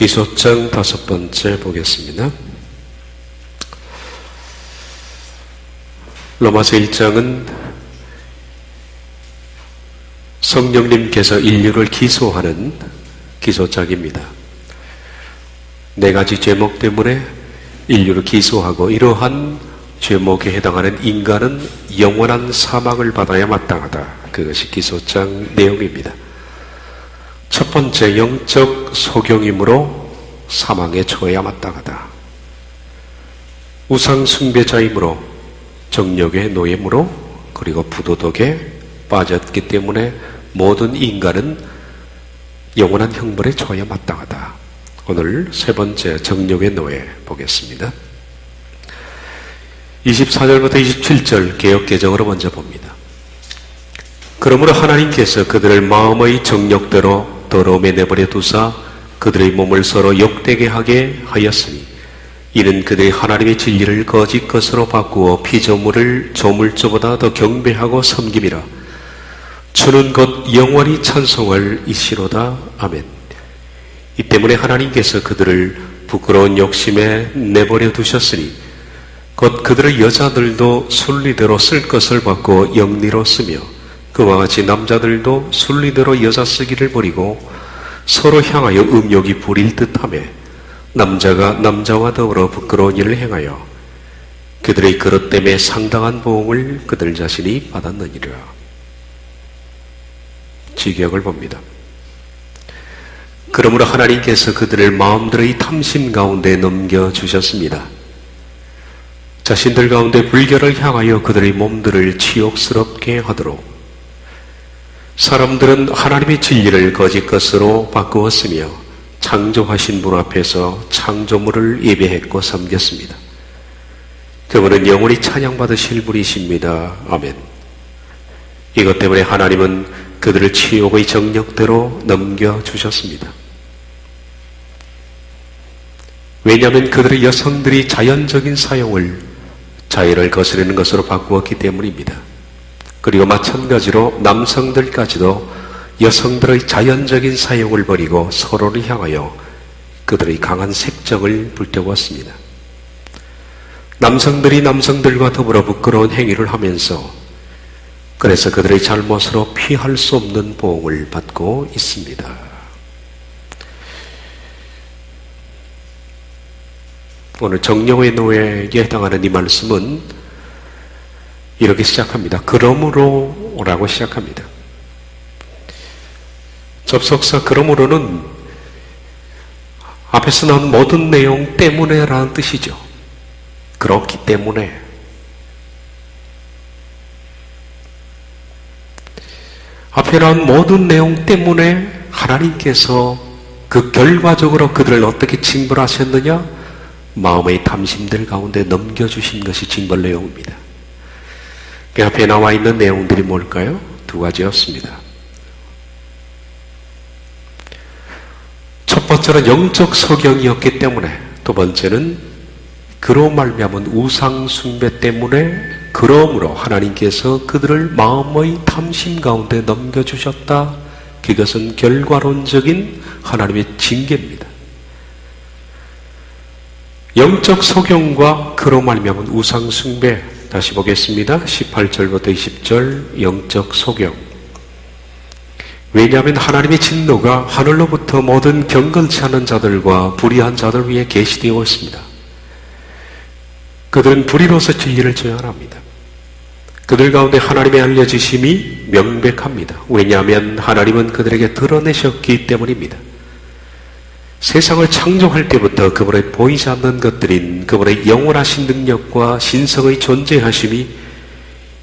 기소장 5번째 보겠습니다. 로마서 1장은 성령님께서 인류를 기소하는 기소장입니다. 4가지 제목 때문에 인류를 기소하고 이러한 제목에 해당하는 인간은 영원한 사망을 받아야 마땅하다. 그것이 기소장 내용입니다. 첫 번째, 영적 소경이므로 사망에 처해야 마땅하다. 우상 숭배자이므로 정욕의 노예므로 그리고 부도덕에 빠졌기 때문에 모든 인간은 영원한 형벌에 처해야 마땅하다. 오늘 세 번째, 정욕의 노예 보겠습니다. 24절부터 27절 개역개정으로 먼저 봅니다. 그러므로 하나님께서 그들을 마음의 정욕대로 더러움에 내버려 두사 그들의 몸을 서로 욕되게 하게 하였으니 이는 그들이 하나님의 진리를 거짓 것으로 바꾸어 피조물을 조물주보다 더 경배하고 섬김이라. 주는 곧 영원히 찬송할 이시로다. 아멘. 이 때문에 하나님께서 그들을 부끄러운 욕심에 내버려 두셨으니 곧 그들의 여자들도 순리대로 쓸 것을 바꾸어 영리로 쓰며 그와 같이 남자들도 순리대로 여자 쓰기를 버리고 서로 향하여 음욕이 부릴 듯하며 남자가 남자와 더불어 부끄러운 일을 행하여 그들의 그릇 때문에 상당한 보응을 그들 자신이 받았느니라. 지격을 봅니다. 그러므로 하나님께서 그들을 마음들의 탐심 가운데 넘겨주셨습니다. 자신들 가운데 불결을 향하여 그들의 몸들을 치욕스럽게 하도록 사람들은 하나님의 진리를 거짓 것으로 바꾸었으며 창조하신 분 앞에서 창조물을 예배했고 섬겼습니다. 그분은 영원히 찬양받으실 분이십니다. 아멘. 이것 때문에 하나님은 그들을 치욕의 정력대로 넘겨주셨습니다. 왜냐하면 그들의 여성들이 자연적인 사용을 자유를 거스르는 것으로 바꾸었기 때문입니다. 그리고 마찬가지로 남성들까지도 여성들의 자연적인 사용을 버리고 서로를 향하여 그들의 강한 색정을 불태웠습니다. 남성들이 남성들과 더불어 부끄러운 행위를 하면서 그래서 그들의 잘못으로 피할 수 없는 보응을 받고 있습니다. 오늘 정욕의 노예에 해당하는 이 말씀은 이렇게 시작합니다. 그러므로 라고 시작합니다. 접속사 그러므로는 앞에서 나온 모든 내용 때문에 라는 뜻이죠. 그렇기 때문에 앞에 나온 모든 내용 때문에 하나님께서 그 결과적으로 그들을 어떻게 징벌하셨느냐? 마음의 탐심들 가운데 넘겨주신 것이 징벌 내용입니다. 그 앞에 나와 있는 내용들이 뭘까요? 2가지였습니다. 첫 번째는 영적 소경이었기 때문에, 두 번째는 그로 말미암은 우상 숭배 때문에 그러므로 하나님께서 그들을 마음의 탐심 가운데 넘겨주셨다. 그것은 결과론적인 하나님의 징계입니다. 영적 소경과 그로 말미암은 우상 숭배, 다시 보겠습니다. 18절부터 20절 영적 소경. 왜냐하면 하나님의 진노가 하늘로부터 모든 경건치 않은 자들과 불의한 자들 위에 계시되어 있습니다. 그들은 불의로서 진리를 제한합니다. 그들 가운데 하나님의 알려주심이 명백합니다. 왜냐하면 하나님은 그들에게 드러내셨기 때문입니다. 세상을 창조할 때부터 그분의 보이지 않는 것들인 그분의 영원하신 능력과 신성의 존재하심이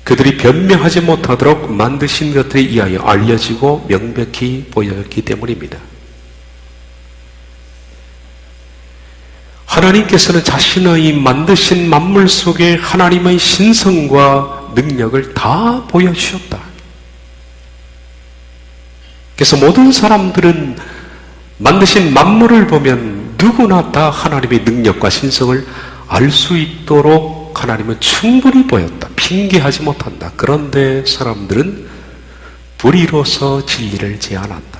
그들이 변명하지 못하도록 만드신 것들에 의하여 알려지고 명백히 보였기 때문입니다. 하나님께서는 자신의 만드신 만물 속에 하나님의 신성과 능력을 다 보여주셨다. 그래서 모든 사람들은 만드신 만물을 보면 누구나 다 하나님의 능력과 신성을 알 수 있도록 하나님은 충분히 보였다. 핑계하지 못한다. 그런데 사람들은 불의로서 진리를 제한한다.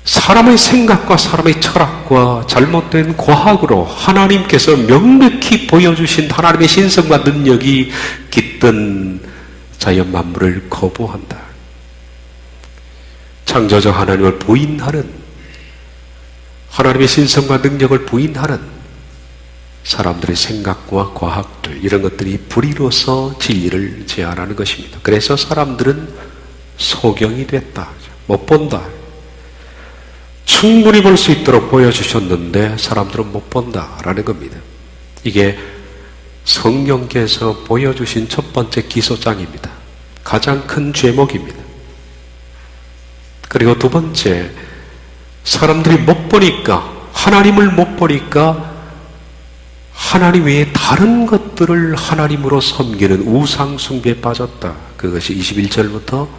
사람의 생각과 사람의 철학과 잘못된 과학으로 하나님께서 명백히 보여주신 하나님의 신성과 능력이 깃든 자연 만물을 거부한다. 창조자 하나님을 부인하는, 하나님의 신성과 능력을 부인하는 사람들의 생각과 과학들, 이런 것들이 불의로서 진리를 제한하는 것입니다. 그래서 사람들은 소경이 됐다. 못 본다. 충분히 볼 수 있도록 보여주셨는데 사람들은 못 본다라는 겁니다. 이게 성령께서 보여주신 첫 번째 기소장입니다. 가장 큰 죄목입니다. 그리고 두 번째, 사람들이 못 보니까, 하나님을 못 보니까 하나님 외에 다른 것들을 하나님으로 섬기는 우상 숭배에 빠졌다. 그것이 21절부터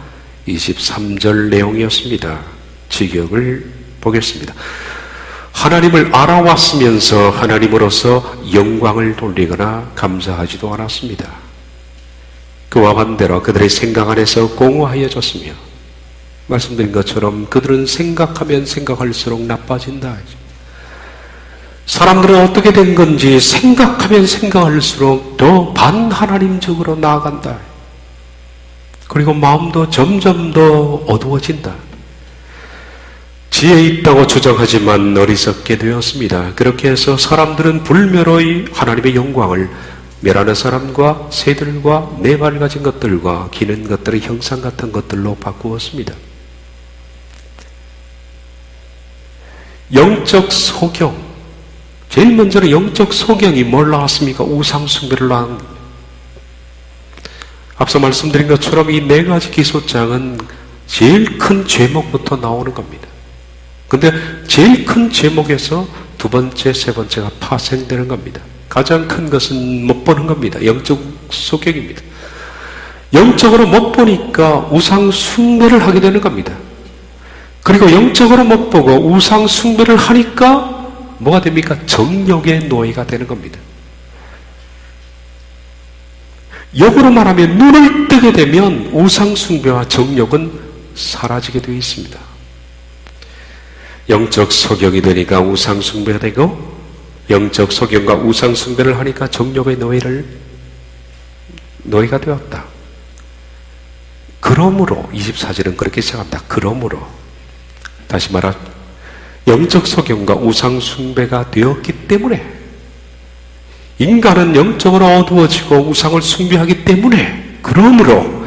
23절 내용이었습니다. 직역을 보겠습니다. 하나님을 알아왔으면서 하나님으로서 영광을 돌리거나 감사하지도 않았습니다. 그와 반대로 그들의 생각 안에서 공허하여졌으며, 말씀드린 것처럼 그들은 생각하면 생각할수록 나빠진다. 사람들은 어떻게 된 건지 생각하면 생각할수록 더 반하나님적으로 나아간다. 그리고 마음도 점점 더 어두워진다. 지혜 있다고 주장하지만 어리석게 되었습니다. 그렇게 해서 사람들은 불멸의 하나님의 영광을 멸하는 사람과 새들과 네 발 가진 것들과 기는 것들의 형상 같은 것들로 바꾸었습니다. 영적 소경, 제일 먼저는 영적 소경이 뭘 나왔습니까? 우상 숭배를 나온. 앞서 말씀드린 것처럼 이 네 가지 기소장은 제일 큰 죄목부터 나오는 겁니다. 근데 제일 큰 제목에서 두 번째, 세 번째가 파생되는 겁니다. 가장 큰 것은 못 보는 겁니다. 영적 소경입니다. 영적으로 못 보니까 우상 숭배를 하게 되는 겁니다. 그리고 영적으로 못 보고 우상 숭배를 하니까 뭐가 됩니까? 정욕의 노예가 되는 겁니다. 역으로 말하면 눈을 뜨게 되면 우상 숭배와 정욕은 사라지게 되어 있습니다. 영적 소경이 되니까 우상 숭배가 되고, 영적 소경과 우상 숭배를 하니까 정욕의 노예가 되었다. 그러므로 24절은 그렇게 시작합니다. 그러므로, 다시 말하, 영적 소경과 우상 숭배가 되었기 때문에, 인간은 영적으로 어두워지고 우상을 숭배하기 때문에, 그러므로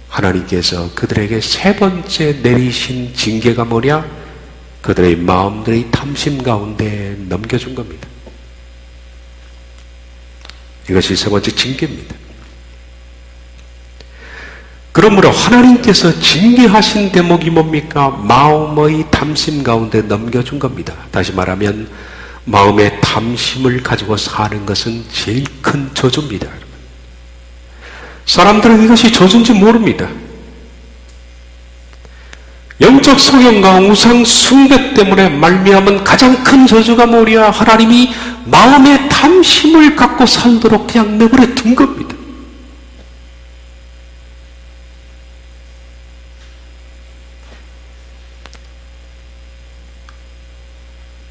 하나님께서 그들에게 세 번째 내리신 징계가 뭐냐? 그들의 마음들의 탐심 가운데 넘겨준 겁니다. 이것이 세 번째 징계입니다. 그러므로 하나님께서 징계하신 대목이 뭡니까? 마음의 탐심 가운데 넘겨준 겁니다. 다시 말하면 마음의 탐심을 가지고 사는 것은 제일 큰 저주입니다. 사람들은 이것이 저주인지 모릅니다. 영적 소경과 우상 숭배 때문에 말미암은 가장 큰 저주가 뭐냐? 하나님이 마음의 탐심을 갖고 살도록 그냥 내버려 둔 겁니다.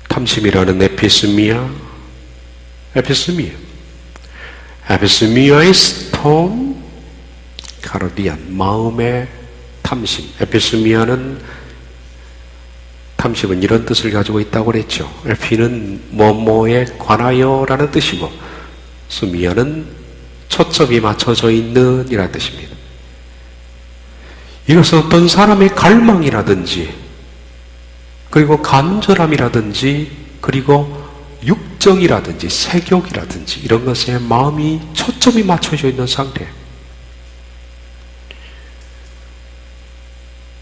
탐심이라는 에피스미아의 스톰 카르디안, 마음의 탐심. 에피스미아는, 탐심은 이런 뜻을 가지고 있다고 그랬죠. 에피는 뭐뭐에 관하여 라는 뜻이고, 스미아는 초점이 맞춰져 있는 이라는 뜻입니다. 이것은 어떤 사람의 갈망이라든지, 그리고 간절함이라든지, 그리고 육정이라든지 색욕이라든지 이런 것에 마음이 초점이 맞춰져 있는 상태.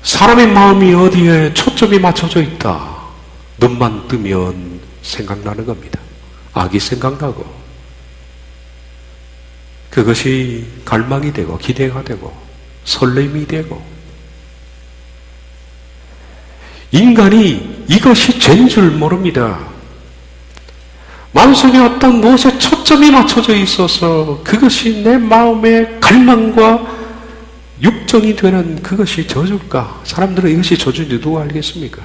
사람의 마음이 어디에 초점이 맞춰져 있다? 눈만 뜨면 생각나는 겁니다. 악이 생각나고, 그것이 갈망이 되고 기대가 되고 설렘이 되고, 인간이 이것이 죄인 줄 모릅니다. 마음속에 어떤 무엇에 초점이 맞춰져 있어서 그것이 내 마음의 갈망과 육정이 되는 그것이 저주일까? 사람들은 이것이 저주인지 누가 알겠습니까?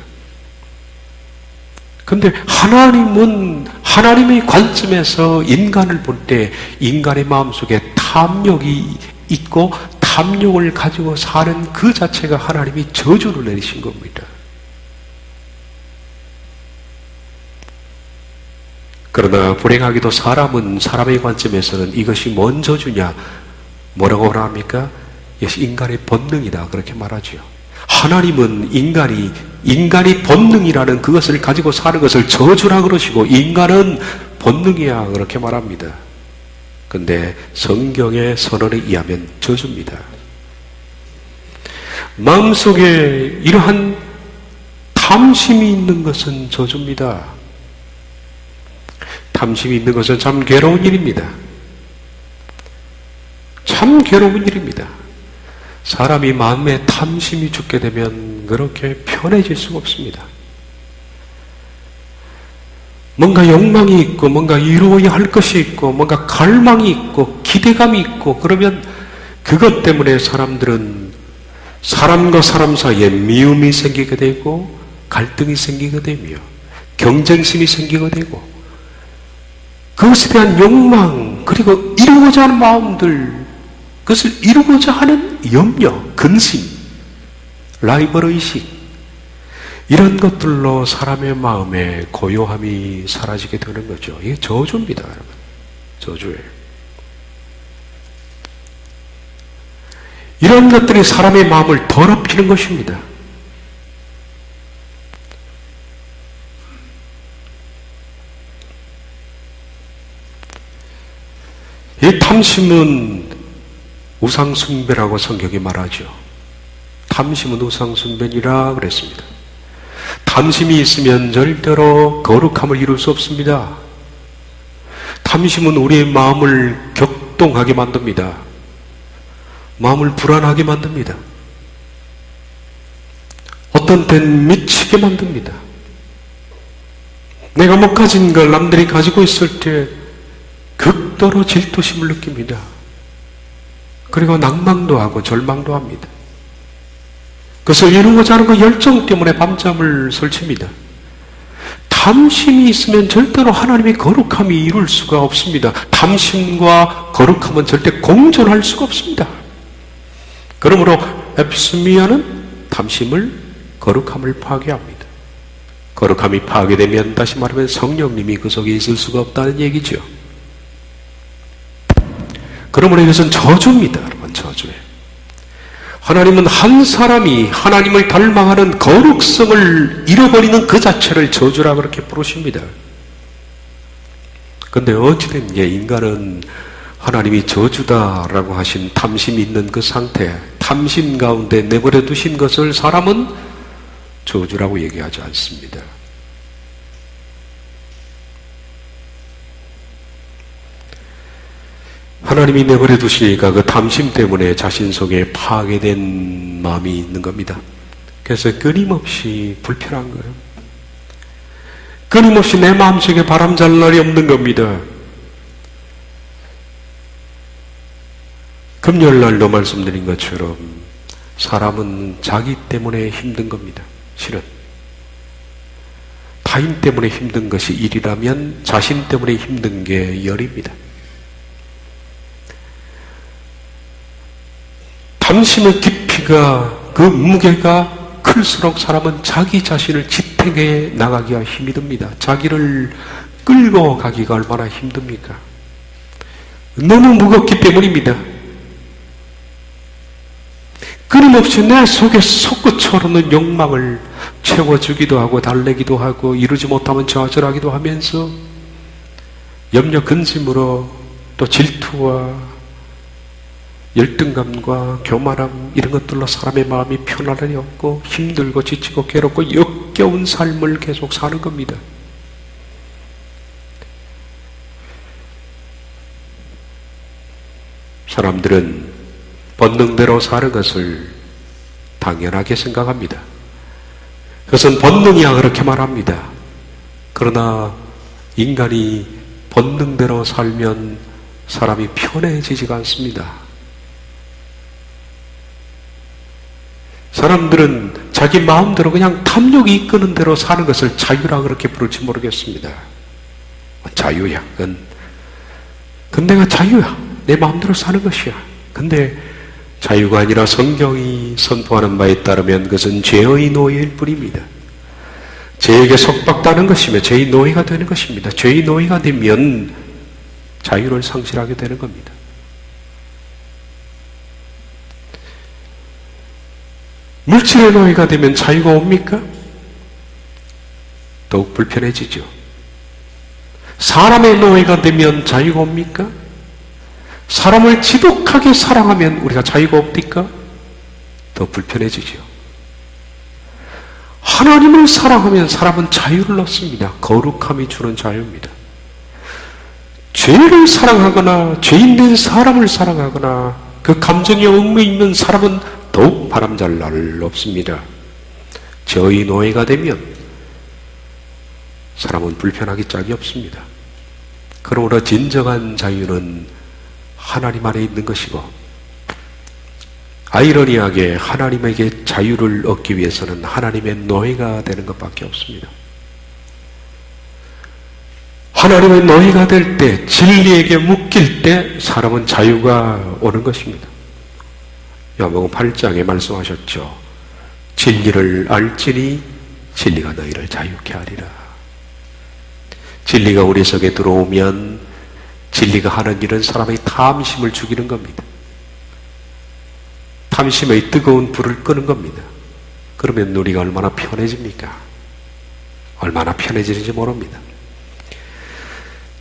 근데 하나님은 하나님의 관점에서 인간을 볼 때 인간의 마음속에 탐욕이 있고 탐욕을 가지고 사는 그 자체가 하나님이 저주를 내리신 겁니다. 그러나 불행하게도 사람은 사람의 관점에서는 이것이 뭔 저주냐? 뭐라고 합니까? 이것이 인간의 본능이다. 그렇게 말하죠. 하나님은 인간이 본능이라는 그것을 가지고 사는 것을 저주라 그러시고 인간은 본능이야. 그렇게 말합니다. 근데 성경의 선언에 의하면 저주입니다. 마음속에 이러한 탐심이 있는 것은 저주입니다. 탐심이 있는 것은 참 괴로운 일입니다. 참 괴로운 일입니다. 사람이 마음에 탐심이 죽게 되면 그렇게 편해질 수가 없습니다. 뭔가 욕망이 있고 뭔가 이루어야 할 것이 있고 뭔가 갈망이 있고 기대감이 있고 그러면 그것 때문에 사람들은 사람과 사람 사이에 미움이 생기게 되고 갈등이 생기게 되며 경쟁심이 생기게 되고 그것에 대한 욕망 그리고 이루고자 하는 마음들 그것을 이루고자 하는 염려, 근심, 라이벌의식 이런 것들로 사람의 마음에 고요함이 사라지게 되는 거죠. 이게 저주입니다, 여러분. 저주예요. 이런 것들이 사람의 마음을 더럽히는 것입니다. 이 탐심은 우상숭배라고 성경이 말하죠. 탐심은 우상숭배니라 그랬습니다. 탐심이 있으면 절대로 거룩함을 이룰 수 없습니다. 탐심은 우리의 마음을 격동하게 만듭니다. 마음을 불안하게 만듭니다. 어떤 때는 미치게 만듭니다. 내가 못 가진 걸 남들이 가지고 있을 때 극도로 질투심을 느낍니다. 그리고 낭망도 하고 절망도 합니다. 그것을 이루고자 하는 그 열정 때문에 밤잠을 설칩니다. 탐심이 있으면 절대로 하나님의 거룩함이 이룰 수가 없습니다. 탐심과 거룩함은 절대 공존할 수가 없습니다. 그러므로 에피스미아는 탐심을 거룩함을 파괴합니다. 거룩함이 파괴되면 다시 말하면 성령님이 그 속에 있을 수가 없다는 얘기죠. 그러므로 이것은 저주입니다, 여러분. 저주예요. 하나님은 한 사람이 하나님을 닮아가는 거룩성을 잃어버리는 그 자체를 저주라 그렇게 부르십니다. 그런데 어찌된 게 인간은 하나님이 저주다라고 하신 탐심이 있는 그 상태, 탐심 가운데 내버려 두신 것을 사람은 저주라고 얘기하지 않습니다. 하나님이 내버려 두시니까 그 탐심 때문에 자신 속에 파괴된 마음이 있는 겁니다. 그래서 끊임없이 불편한 거예요. 끊임없이 내 마음속에 바람잘 날이 없는 겁니다. 금요일날도 말씀드린 것처럼 사람은 자기 때문에 힘든 겁니다. 실은 타인 때문에 힘든 것이 일이라면 자신 때문에 힘든 게 열입니다. 탐심의 깊이가 그 무게가 클수록 사람은 자기 자신을 지탱해 나가기가 힘이 듭니다. 자기를 끌고 가기가 얼마나 힘듭니까? 너무 무겁기 때문입니다. 끊임없이 내 속에 솟구쳐오르는 욕망을 채워주기도 하고 달래기도 하고 이루지 못하면 좌절하기도 하면서 염려 근심으로 또 질투와 열등감과 교만함 이런 것들로 사람의 마음이 편안함이 없고 힘들고 지치고 괴롭고 역겨운 삶을 계속 사는 겁니다. 사람들은 본능대로 사는 것을 당연하게 생각합니다. 그것은 본능이야 그렇게 말합니다. 그러나 인간이 본능대로 살면 사람이 편해지지가 않습니다. 사람들은 자기 마음대로 그냥 탐욕이 이끄는 대로 사는 것을 자유라 그렇게 부를지 모르겠습니다. 자유야. 그건 내가 자유야. 내 마음대로 사는 것이야. 근데 자유가 아니라 성경이 선포하는 바에 따르면 그것은 죄의 노예일 뿐입니다. 죄에게 속박다는 것이며 죄의 노예가 되는 것입니다. 죄의 노예가 되면 자유를 상실하게 되는 겁니다. 물질의 노예가 되면 자유가 옵니까? 더욱 불편해지죠. 사람의 노예가 되면 자유가 옵니까? 사람을 지독하게 사랑하면 우리가 자유가 옵니까? 더 불편해지죠. 하나님을 사랑하면 사람은 자유를 얻습니다. 거룩함이 주는 자유입니다. 죄를 사랑하거나 죄인된 사람을 사랑하거나 그 감정에 얽매 있는 사람은 더욱 바람잘 날 없습니다. 죄의 노예가 되면 사람은 불편하기 짝이 없습니다. 그러므로 진정한 자유는 하나님 안에 있는 것이고, 아이러니하게 하나님에게 자유를 얻기 위해서는 하나님의 노예가 되는 것밖에 없습니다. 하나님의 노예가 될 때, 진리에게 묶일 때 사람은 자유가 오는 것입니다. 요한복음 8장에 말씀하셨죠. 진리를 알지니 진리가 너희를 자유케 하리라. 진리가 우리 속에 들어오면 진리가 하는 일은 사람의 탐심을 죽이는 겁니다. 탐심의 뜨거운 불을 끄는 겁니다. 그러면 우리가 얼마나 편해집니까? 얼마나 편해지는지 모릅니다.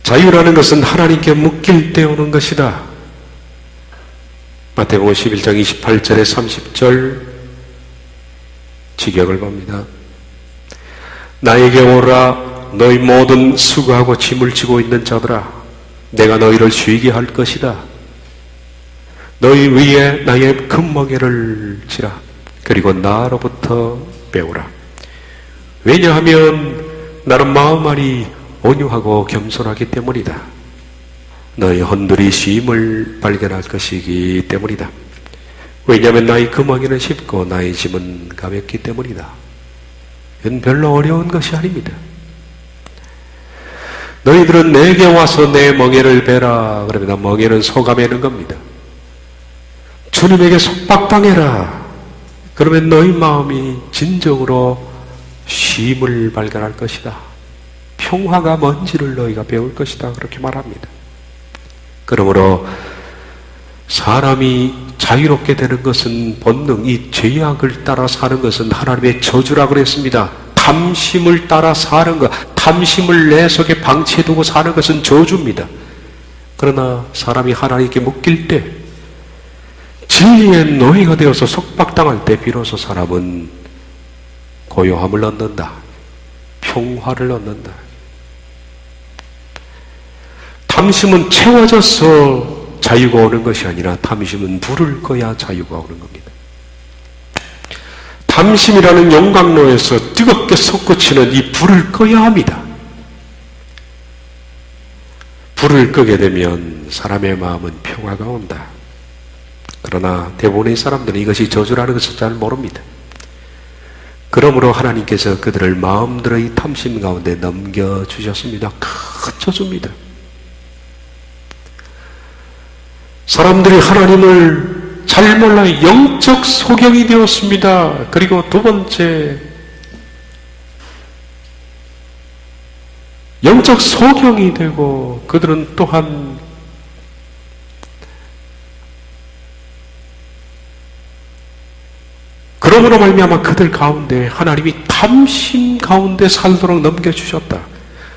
자유라는 것은 하나님께 묶일 때 오는 것이다. 마태복음 11장 28절에 30절 직역을 봅니다. 나에게 오라 너희 모든 수고하고 짐을 지고 있는 자들아, 내가 너희를 쉬게 할 것이다. 너희 위에 나의 금멍에를 지라. 그리고 나로부터 배우라. 왜냐하면 나는 마음만이 온유하고 겸손하기 때문이다. 너희 헌들이 쉼을 발견할 것이기 때문이다. 왜냐하면 나의 금멍에는 쉽고 나의 짐은 가볍기 때문이다. 이건 별로 어려운 것이 아닙니다. 너희들은 내게 와서 내 멍에를 베라. 그러면 멍에는 소감해는 겁니다. 주님에게 속박당해라. 그러면 너희 마음이 진정으로 쉼을 발견할 것이다. 평화가 뭔지를 너희가 배울 것이다. 그렇게 말합니다. 그러므로 사람이 자유롭게 되는 것은 본능, 이 죄악을 따라 사는 것은 하나님의 저주라고 그랬습니다. 탐심을 따라 사는 것, 탐심을 내 속에 방치해두고 사는 것은 저주입니다. 그러나 사람이 하나님께 묶일 때, 진리의 노예가 되어서 속박당할 때 비로소 사람은 고요함을 얻는다. 평화를 얻는다. 탐심은 채워져서 자유가 오는 것이 아니라 탐심은 불을 꺼야 자유가 오는 겁니다. 탐심이라는 용광로에서 뜨겁게 솟구치는 이 불을 꺼야 합니다. 불을 끄게 되면 사람의 마음은 평화가 온다. 그러나 대부분의 사람들은 이것이 저주라는 것을 잘 모릅니다. 그러므로 하나님께서 그들을 마음대로 이 탐심 가운데 넘겨주셨습니다. 큰 저주입니다. 사람들이 하나님을 잘 몰라 영적 소경이 되었습니다. 그리고 두 번째, 영적 소경이 되고 그들은 또한 그러므로 말미암아 그들 가운데 하나님이 탐심 가운데 살도록 넘겨주셨다.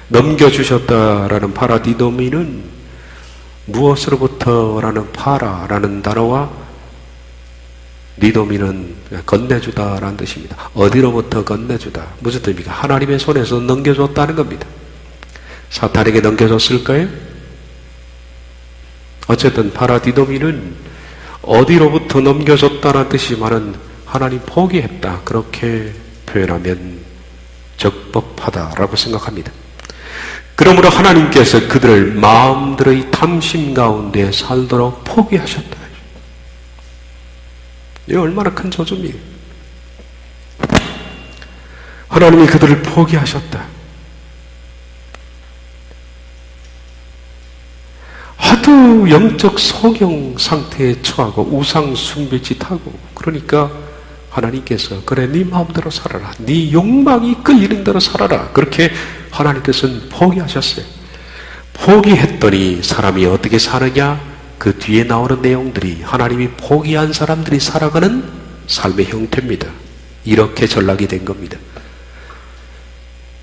넘겨주셨다라는 파라디도미는 무엇으로부터라는 파라라는 단어와 니도미는 건네주다라는 뜻입니다. 어디로부터 건네주다. 무슨 뜻입니까? 하나님의 손에서 넘겨줬다는 겁니다. 사탄에게 넘겨줬을까요? 어쨌든 파라디도미는 어디로부터 넘겨줬다는 뜻이지만은 하나님 포기했다. 그렇게 표현하면 적법하다라고 생각합니다. 그러므로 하나님께서 그들을 마음대로 이 탐심 가운데 살도록 포기하셨다. 이게 얼마나 큰 저주입니까? 하나님이 그들을 포기하셨다. 하도 영적 소경 상태에 처하고 우상 숭배짓하고, 그러니까 하나님께서 그래 네 마음대로 살아라, 네 욕망이 끌리는 대로 살아라, 그렇게 하나님께서는 포기하셨어요. 포기했더니 사람이 어떻게 사느냐? 그 뒤에 나오는 내용들이 하나님이 포기한 사람들이 살아가는 삶의 형태입니다. 이렇게 전락이 된 겁니다.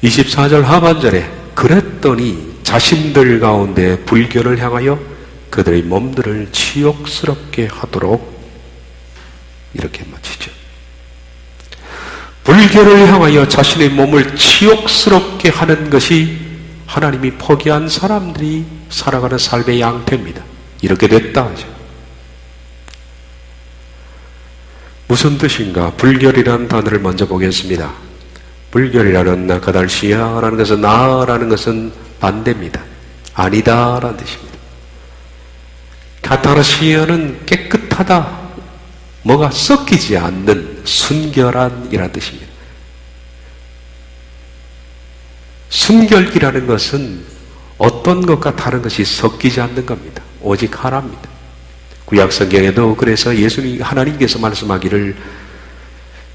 24절 하반절에 그랬더니 자신들 가운데 불결을 향하여 그들의 몸들을 치욕스럽게 하도록, 이렇게 마치죠. 불결을 향하여 자신의 몸을 치욕스럽게 하는 것이 하나님이 포기한 사람들이 살아가는 삶의 양태입니다. 이렇게 됐다 하죠. 무슨 뜻인가? 불결이라는 단어를 먼저 보겠습니다. 불결이라는 가달시아라는 것은 나라는 것은 반대입니다. 아니다라는 뜻입니다. 가달시아는 깨끗하다, 뭐가 섞이지 않는 순결한이라는 뜻입니다. 순결이라는 것은 어떤 것과 다른 것이 섞이지 않는 겁니다. 오직 하나입니다. 구약 성경에도 그래서 예수님, 하나님께서 말씀하기를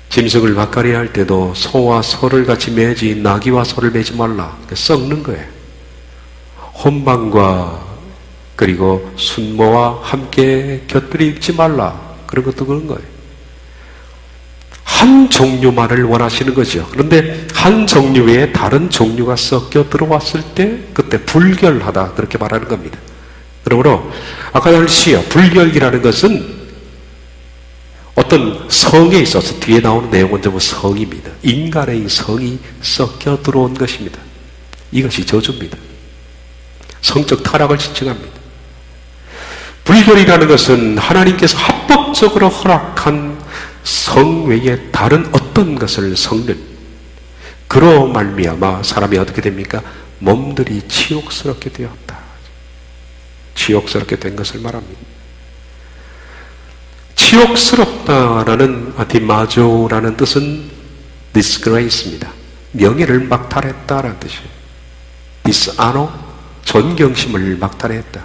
짐승을 밭갈이 할 때도 소와 소를 같이 매지 나귀와 소를 매지 말라, 썩는 거예요. 혼방과 그리고 순모와 함께 곁들이 입지 말라, 그런 것도 그런 거예요. 한 종류만을 원하시는 거죠. 그런데 한 종류 외에 다른 종류가 섞여 들어왔을 때 그때 불결하다, 그렇게 말하는 겁니다. 그러므로 아까 말했지요, 불결이라는 것은 어떤 성에 있어서 뒤에 나오는 내용은 전부 성입니다. 인간의 성이 섞여 들어온 것입니다. 이것이 저주입니다. 성적 타락을 지칭합니다. 불결이라는 것은 하나님께서 합법적으로 허락한 성 외에 다른 어떤 것을 섞는, 그로 말미암아 사람이 어떻게 됩니까? 몸들이 치욕스럽게 되었다. 치욕스럽게 된 것을 말합니다. 치욕스럽다라는 디마조라는 뜻은 disgrace입니다. 명예를 막탈했다라는 뜻이에요. dishonor, 존경심을 막탈했다.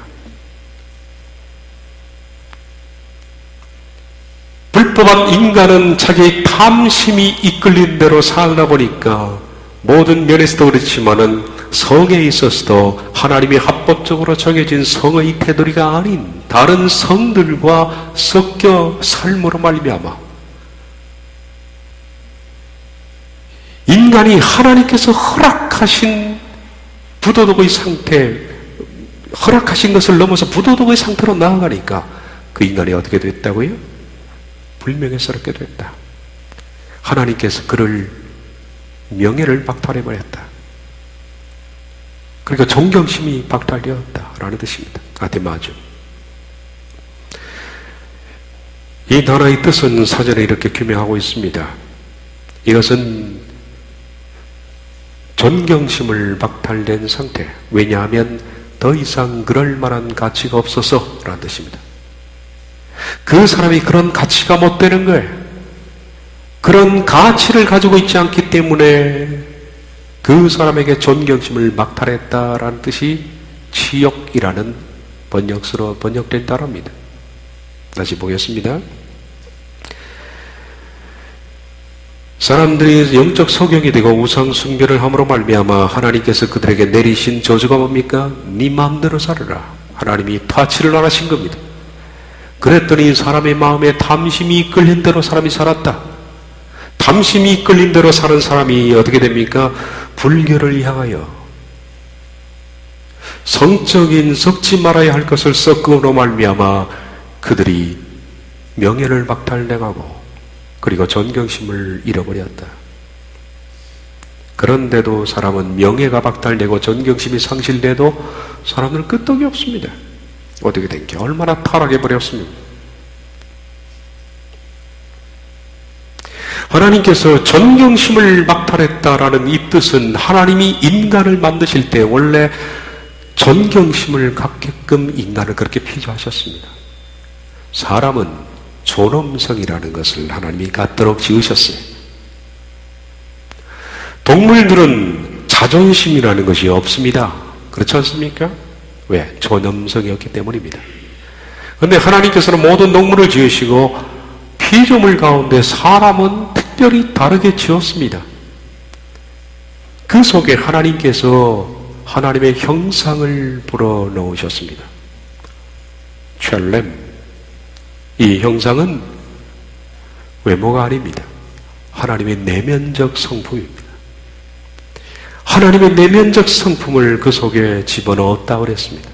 불법한 인간은 자기의 탐심이 이끌린 대로 살다 보니까 모든 면에서도 그렇지만은 성에 있어서도 하나님이 합법적으로 정해진 성의 테두리가 아닌 다른 성들과 섞여 삶으로 말미암아 인간이 하나님께서 허락하신 부도덕의 상태, 허락하신 것을 넘어서 부도덕의 상태로 나아가니까 그 인간이 어떻게 됐다고요? 불명예스럽게 됐다. 하나님께서 그를 명예를 박탈해버렸다. 그러니까 존경심이 박탈되었다라는 뜻입니다. 아테마죠. 이 단어의 뜻은 사전에 이렇게 규명하고 있습니다. 이것은 존경심을 박탈된 상태. 왜냐하면 더 이상 그럴 만한 가치가 없어서라는 뜻입니다. 그 사람이 그런 가치가 못 되는 거예요. 그런 가치를 가지고 있지 않기 때문에 그 사람에게 존경심을 박탈했다라는 뜻이 치욕이라는 번역서로 번역된 단어입니다. 다시 보겠습니다. 사람들이 영적 소경이 되고 우상 숭배를 함으로 말미암아 하나님께서 그들에게 내리신 저주가 뭡니까? 네 마음대로 살아라. 하나님이 타치를 안 하신 겁니다. 그랬더니 사람의 마음에 탐심이 이끌린 대로 사람이 살았다. 탐심이 이끌린 대로 사는 사람이 어떻게 됩니까? 불결을 향하여 성적인 섞지 말아야 할 것을 섞음으로 말미암아 그들이 명예를 박탈당하고 그리고 존경심을 잃어버렸다. 그런데도 사람은 명예가 박탈되고 존경심이 상실돼도 사람들은 끄떡이 없습니다. 어떻게 된 게 얼마나 타락해버렸습니까? 하나님께서 존경심을 박탈했다라는 이 뜻은 하나님이 인간을 만드실 때 원래 존경심을 갖게끔 인간을 그렇게 피조하셨습니다. 사람은 존엄성이라는 것을 하나님이 갖도록 지으셨어요. 동물들은 자존심이라는 것이 없습니다. 그렇지 않습니까? 왜? 존엄성이었기 때문입니다. 그런데 하나님께서는 모든 동물을 지으시고 피조물 가운데 사람은 특별히 다르게 지었습니다. 그 속에 하나님께서 하나님의 형상을 불어넣으셨습니다. 첼렘. 이 형상은 외모가 아닙니다. 하나님의 내면적 성품입니다. 하나님의 내면적 성품을 그 속에 집어넣었다고 그랬습니다.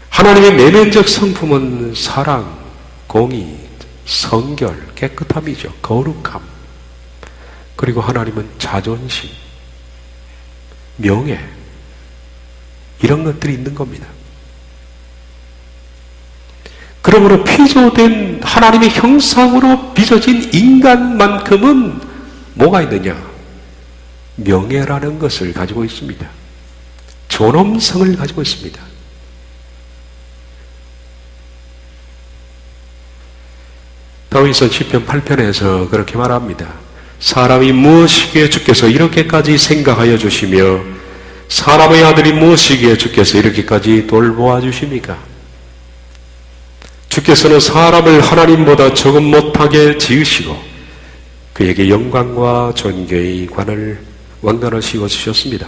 하나님의 내면적 성품은 사랑, 공의, 성결, 깨끗함이죠. 거룩함. 그리고 하나님은 자존심, 명예, 이런 것들이 있는 겁니다. 그러므로 피조된 하나님의 형상으로 빚어진 인간만큼은 뭐가 있느냐? 명예라는 것을 가지고 있습니다. 존엄성을 가지고 있습니다. 다윗은 시편 8편에서 그렇게 말합니다. 사람이 무엇이기에 주께서 이렇게까지 생각하여 주시며 사람의 아들이 무엇이기에 주께서 이렇게까지 돌보아 주십니까? 주께서는 사람을 하나님보다 조금 못하게 지으시고 그에게 영광과 존귀의 왕관을 씌워주셨습니다.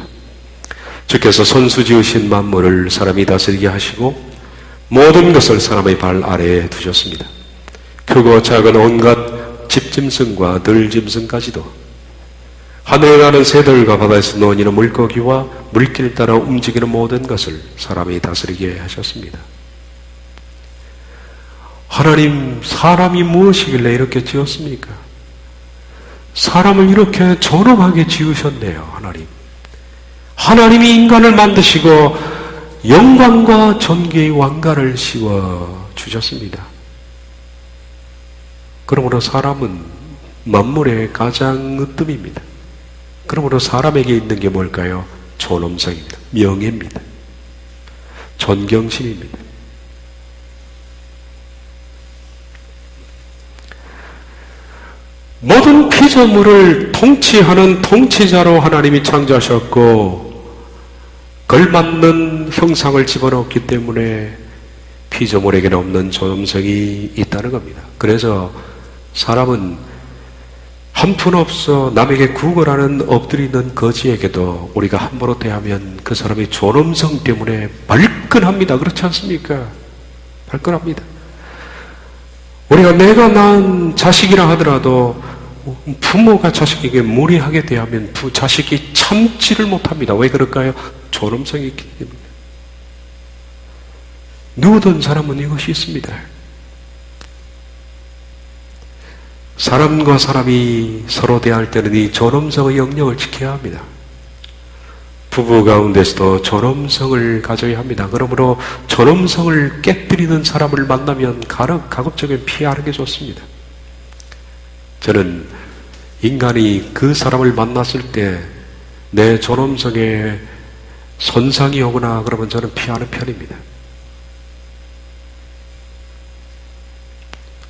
주께서 손수 지으신 만물을 사람이 다스리게 하시고 모든 것을 사람의 발 아래에 두셨습니다. 크고 작은 온갖 집짐승과 들짐승까지도 하늘에 나는 새들과 바다에서 논이는 물고기와 물길 따라 움직이는 모든 것을 사람이 다스리게 하셨습니다. 하나님, 사람이 무엇이길래 이렇게 지었습니까? 사람을 이렇게 존엄하게 지으셨네요, 하나님. 하나님이 인간을 만드시고 영광과 존귀의 왕관을 씌워 주셨습니다. 그러므로 사람은 만물의 가장 으뜸입니다. 그러므로 사람에게 있는 게 뭘까요? 존엄성입니다. 명예입니다. 존경심입니다. 모든 피조물을 통치하는 통치자로 하나님이 창조하셨고 걸맞는 형상을 집어넣었기 때문에 피조물에게는 없는 존엄성이 있다는 겁니다. 그래서 사람은 한푼 없어 남에게 구걸하는 엎드리는 거지에게도 우리가 함부로 대하면 그 사람의 존엄성 때문에 발끈합니다. 그렇지 않습니까? 발끈합니다. 우리가 내가 낳은 자식이라 하더라도 부모가 자식에게 무리하게 대하면 자식이 참지를 못합니다. 왜 그럴까요? 존엄성이 있기 때문에. 누구든 사람은 이것이 있습니다. 사람과 사람이 서로 대할 때는 이 존엄성의 영역을 지켜야 합니다. 부부 가운데서도 존엄성을 가져야 합니다. 그러므로 존엄성을 깨뜨리는 사람을 만나면 가급적이면 피하는 게 좋습니다. 저는 인간이 그 사람을 만났을 때 내 존엄성에 손상이 오거나 그러면 저는 피하는 편입니다.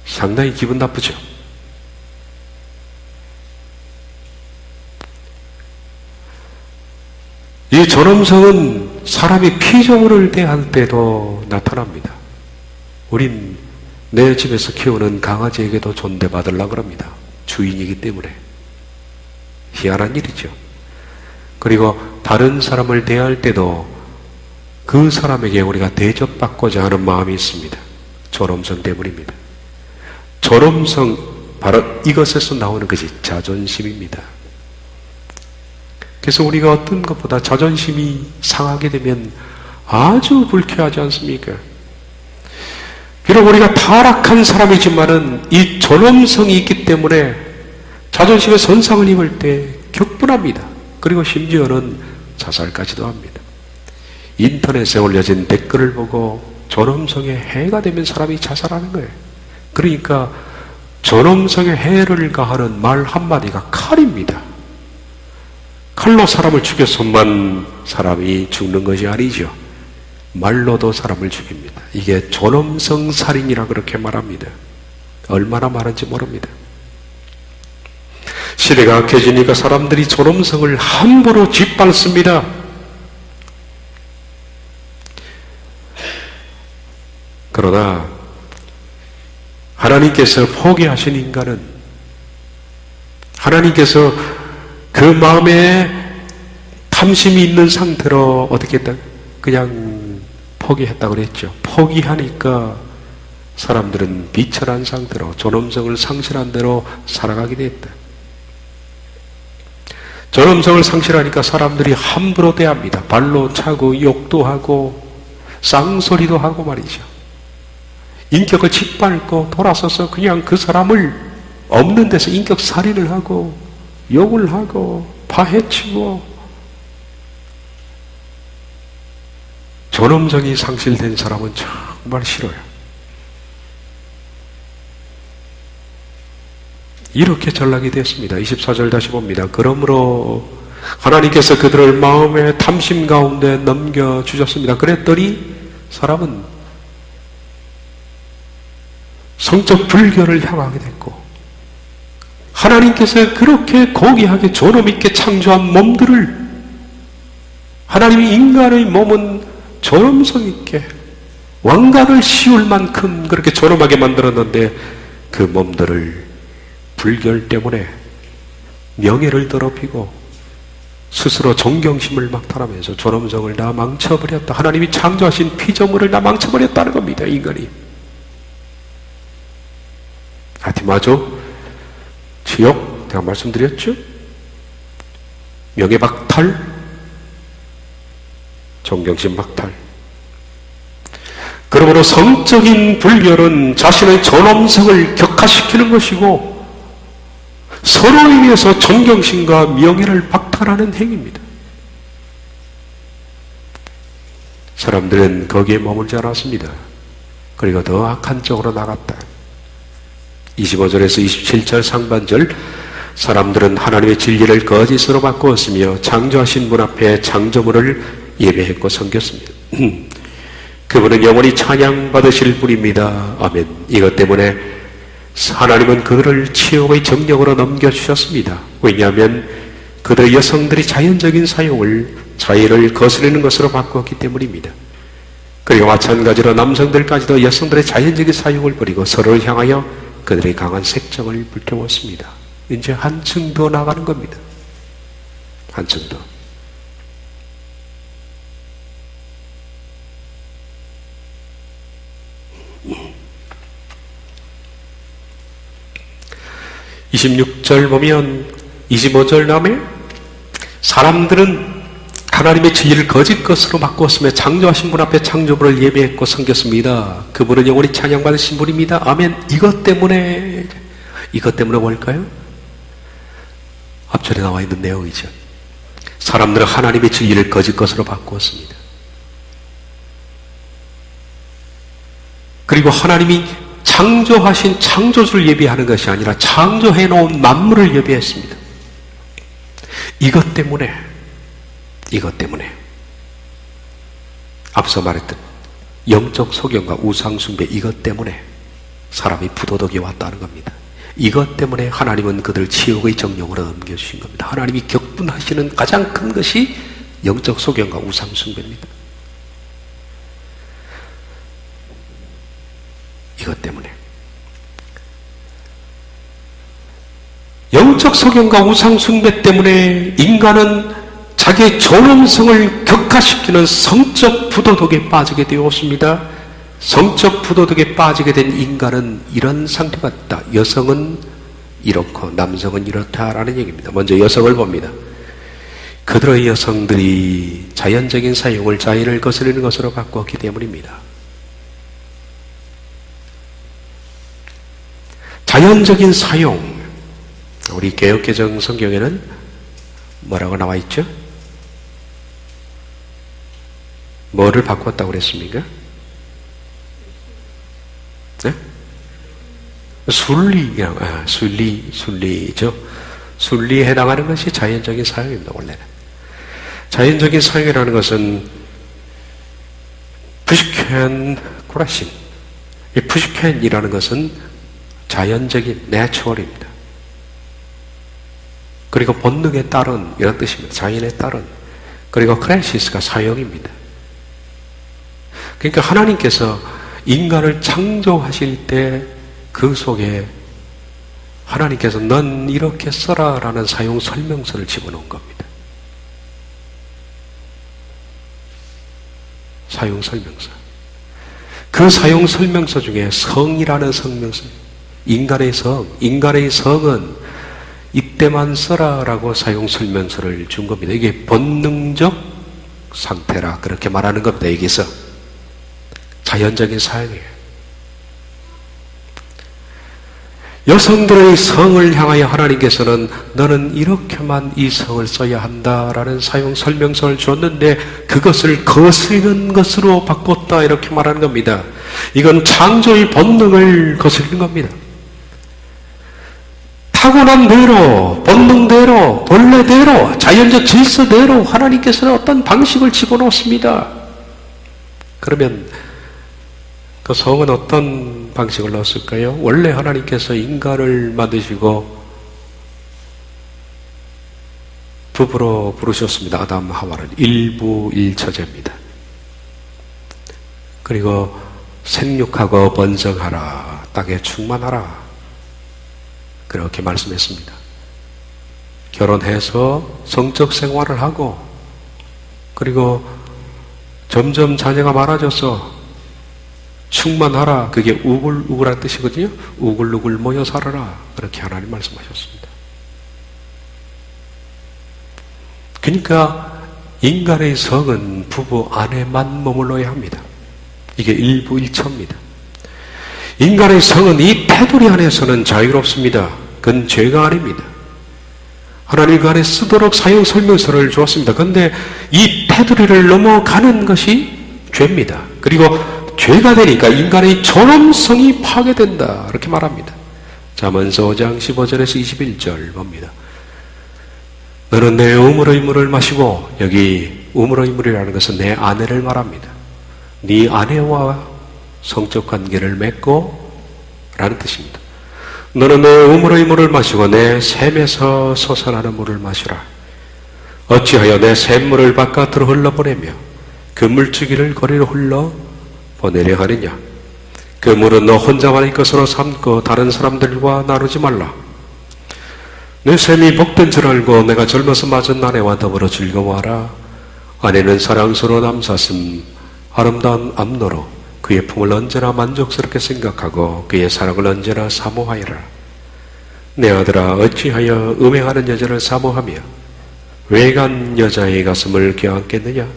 상당히 기분 나쁘죠. 이 존엄성은 사람이 피조물을 대할 때도 나타납니다. 우린 내 집에서 키우는 강아지에게도 존대받으려고 합니다. 주인이기 때문에. 희한한 일이죠. 그리고 다른 사람을 대할 때도 그 사람에게 우리가 대접받고자 하는 마음이 있습니다. 존엄성 때문입니다. 존엄성, 바로 이것에서 나오는 것이 자존심입니다. 그래서 우리가 어떤 것보다 자존심이 상하게 되면 아주 불쾌하지 않습니까? 비록 우리가 타락한 사람이지만은 이 존엄성이 있기 때문에 자존심에 손상을 입을 때 격분합니다. 그리고 심지어는 자살까지도 합니다. 인터넷에 올려진 댓글을 보고 존엄성에 해가 되면 사람이 자살하는 거예요. 그러니까 존엄성에 해를 가하는 말 한마디가 칼입니다. 칼로 사람을 죽여서만 사람이 죽는 것이 아니죠. 말로도 사람을 죽입니다. 이게 존엄성 살인이라 그렇게 말합니다. 얼마나 많은지 모릅니다. 시대가 악해지니까 사람들이 존엄성을 함부로 짓밟습니다. 그러나 하나님께서 포기하신 인간은 하나님께서 그 마음에 탐심이 있는 상태로 어떻게 했다? 그냥 포기했다고 그랬죠. 포기하니까 사람들은 비천한 상태로 존엄성을 상실한 대로 살아가게 됐다. 존엄성을 상실하니까 사람들이 함부로 대합니다. 발로 차고 욕도 하고 쌍소리도 하고 말이죠. 인격을 짓밟고 돌아서서 그냥 그 사람을 없는 데서 인격 살인을 하고 욕을 하고 파헤치고 존엄성이 상실된 사람은 정말 싫어요. 이렇게 전락이 됐습니다. 24절 다시 봅니다. 그러므로 하나님께서 그들을 마음의 탐심 가운데 넘겨주셨습니다. 그랬더니 사람은 성적 불결을 향하게 됐고 하나님께서 그렇게 고귀하게 존엄있게 창조한 몸들을 하나님이 인간의 몸은 존엄성 있게 왕관을 씌울 만큼 그렇게 존엄하게 만들었는데 그 몸들을 불결 때문에 명예를 더럽히고 스스로 존경심을 막탈하면서 존엄성을 다 망쳐버렸다. 하나님이 창조하신 피조물을 다 망쳐버렸다는 겁니다. 인간이. 아티마조, 지옥, 제가 말씀드렸죠? 명예박탈, 존경심 박탈. 그러므로 성적인 불결은 자신의 존엄성을 격하시키는 것이고 서로에 의해서 존경심과 명예를 박탈하는 행위입니다. 사람들은 거기에 머물지 않았습니다. 그리고 더 악한 쪽으로 나갔다. 25절에서 27절 상반절 사람들은 하나님의 진리를 거짓으로 바꾸었으며 창조하신 분 앞에 창조물을 예배했고 섬겼습니다. 그분은 영원히 찬양받으실 분입니다. 아멘. 이것 때문에 하나님은 그들을 치욕의 정령으로 넘겨주셨습니다. 왜냐하면 그들의 여성들이 자연적인 사용을 자유를 거스르는 것으로 바꾸었기 때문입니다. 그리고 마찬가지로 남성들까지도 여성들의 자연적인 사용을 버리고 서로를 향하여 그들의 강한 색정을 불태웠습니다. 이제 한층 더 나가는 겁니다. 한층 더. (26절) 보면 25절 다음에 사람들은 하나님의 진리를 거짓 것으로 바꾸었으며 창조하신 분 앞에 창조물을 예배했고 섬겼습니다. 그분은 영원히 찬양받으신 분입니다. 아멘. 이것 때문에 뭘까요? 앞절에 나와 있는 내용이죠. 사람들은 하나님의 진리를 거짓 것으로 바꾸었습니다. 그리고 하나님이 창조하신 창조주를 예배하는 것이 아니라 창조해놓은 만물을 예배했습니다. 이것 때문에 앞서 말했던 영적 소경과 우상숭배 이것 때문에 사람이 부도덕이 왔다는 겁니다. 이것 때문에 하나님은 그들 치욕의 정령으로 넘겨주신 겁니다. 하나님이 격분하시는 가장 큰 것이 영적 소경과 우상숭배입니다. 이것 때문에 영적 소경과 우상숭배 때문에 인간은 자기의 존엄성을 격화시키는 성적 부도덕에 빠지게 되었습니다. 성적 부도덕에 빠지게 된 인간은 이런 상태가 있다. 여성은 이렇고 남성은 이렇다라는 얘기입니다. 먼저 여성을 봅니다. 그들의 여성들이 자연적인 사용을 자연을 거스르는 것으로 바꾸었기 때문입니다. 자연적인 사용, 우리 개역개정 성경에는 뭐라고 나와 있죠? 뭐를 바꿨다고 그랬습니까? 네? 순리죠. 순리에 해당하는 것이 자연적인 사용입니다, 원래는. 자연적인 사용이라는 것은 푸시켄 쿠라신. 이 푸시켄이라는 것은 자연적인 내추럴입니다. 그리고 본능에 따른 이런 뜻입니다. 자연에 따른. 그리고 크레시스가 사형입니다. 그러니까 하나님께서 인간을 창조하실 때 그 속에 하나님께서 넌 이렇게 써라 라는 사용 설명서를 집어넣은 겁니다. 사용 설명서. 그 사용 설명서 중에 성이라는 설명서, 인간의 성은 이때만 써라 라고 사용 설명서를 준 겁니다. 이게 본능적 상태라 그렇게 말하는 겁니다. 여기서 자연적인 사용이에요. 여성들의 성을 향하여 하나님께서는 너는 이렇게만 이 성을 써야 한다라는 사용 설명서를 줬는데 그것을 거스리는 것으로 바꿨다 이렇게 말하는 겁니다. 이건 창조의 본능을 거스리는 겁니다. 타고난 대로, 본능대로, 본래대로, 자연적 질서대로 하나님께서는 어떤 방식을 집어넣습니다. 그러면 그 성은 어떤 방식을 넣었을까요? 원래 하나님께서 인간을 만드시고 부부로 부르셨습니다. 아담 하와를 일부일처제입니다. 그리고 생육하고 번성하라, 땅에 충만하라 그렇게 말씀했습니다. 결혼해서 성적 생활을 하고 그리고 점점 자녀가 많아져서 충만하라. 그게 우글우글한 뜻이거든요. 우글우글 모여 살아라. 그렇게 하나님 말씀하셨습니다. 그러니까 인간의 성은 부부 안에만 머물러야 합니다. 이게 일부일처입니다. 인간의 성은 이 테두리 안에서는 자유롭습니다. 그건 죄가 아닙니다. 하나님 그 안에 쓰도록 사용 설명서를 주었습니다. 그런데 이 테두리를 넘어가는 것이 죄입니다. 그리고 죄가 되니까 인간의 존엄성이 파괴된다. 이렇게 말합니다. 잠언서 5장 15절에서 21절 봅니다. 너는 내 우물의 물을 마시고, 여기 우물의 물이라는 것은 내 아내를 말합니다. 네 아내와 성적 관계를 맺고 라는 뜻입니다. 너는 내 우물의 물을 마시고 내 샘에서 솟아나는 물을 마시라. 어찌하여 내 샘물을 바깥으로 흘러보내며 그 물주기를 거리로 흘러 보내려 하느냐. 그 물은 너 혼자만의 것으로 삼고 다른 사람들과 나누지 말라. 내 샘이 복된 줄 알고 내가 젊어서 맞은 아내와 더불어 즐거워하라. 아내는 사랑스러운 암사슴 아름다운 암노로 그의 품을 언제나 만족스럽게 생각하고 그의 사랑을 언제나 사모하여라. 내 아들아 어찌하여 음행하는 여자를 사모하며 외간 여자의 가슴을 껴안겠느냐.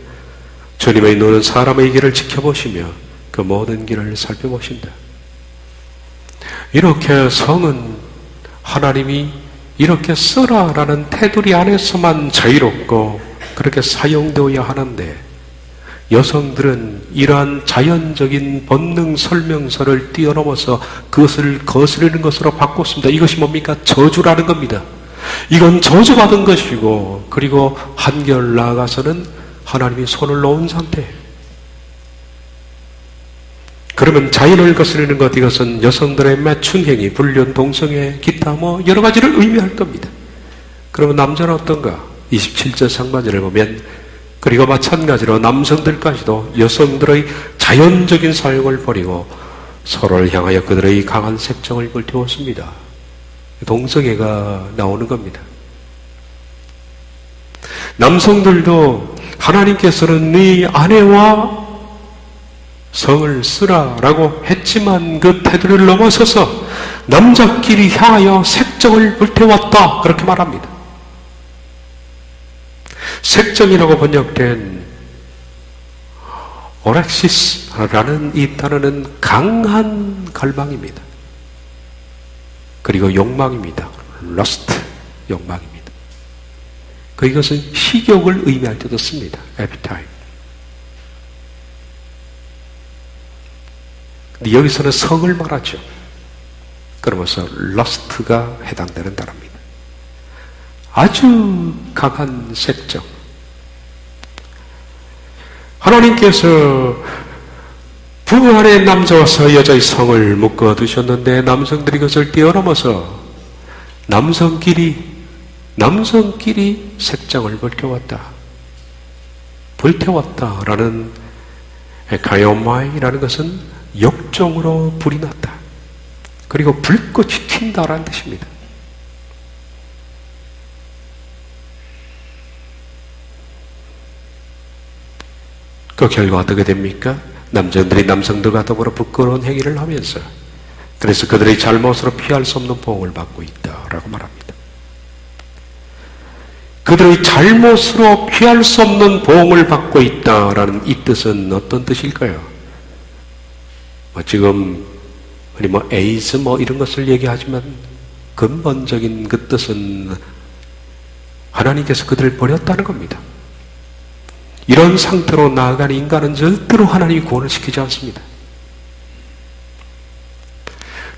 주님의 눈은 사람의 길을 지켜보시며 그 모든 길을 살펴보신다. 이렇게 성은 하나님이 이렇게 써라라는 테두리 안에서만 자유롭고 그렇게 사용되어야 하는데 여성들은 이러한 자연적인 본능 설명서를 뛰어넘어서 그것을 거스르는 것으로 바꿨습니다. 이것이 뭡니까? 저주라는 겁니다. 이건 저주받은 것이고 그리고 한결 나아가서는 하나님이 손을 놓은 상태예요. 그러면 자연을 거스르는 것, 이것은 여성들의 매춘행위, 불륜, 동성애, 기타 여러 가지를 의미할 겁니다. 그러면 남자는 어떤가? 27절 상반절을 보면 그리고 마찬가지로 남성들까지도 여성들의 자연적인 사용을 버리고 서로를 향하여 그들의 강한 색정을 불태웠습니다. 동성애가 나오는 겁니다. 남성들도 하나님께서는 네 아내와 성을 쓰라라고 했지만 그 테두리를 넘어서서 남자끼리 향하여 색정을 불태웠다 그렇게 말합니다. 색정이라고 번역된 오렉시스라는 이 단어는 강한 갈망입니다. 그리고 욕망입니다. 러스트, 욕망입니다. 이것은 식욕을 의미할 때도 씁니다. appetite. 근데 여기서는 성을 말하죠. 그러면서 러스트가 해당되는 단어입니다. 아주 강한 색정. 하나님께서 부부 안에 남자와 여자의 성을 묶어 두셨는데 남성들이 그것을 뛰어넘어서 남성끼리 남성끼리 색장을 불태웠다라는 가요마이라는 것은 역정으로 불이 났다. 그리고 불꽃이 튄다라는 뜻입니다. 그 결과 어떻게 됩니까? 남자들이 남성들과 더불어 부끄러운 행위를 하면서 그래서 그들의 잘못으로 피할 수 없는 보응을 받고 있다라고 말합니다. 그들의 잘못으로 피할 수 없는 보응을 받고 있다라는 이 뜻은 어떤 뜻일까요? 지금 우리 에이즈 이런 것을 얘기하지만 근본적인 그 뜻은 하나님께서 그들을 버렸다는 겁니다. 이런 상태로 나아가는 인간은 절대로 하나님이 구원을 시키지 않습니다.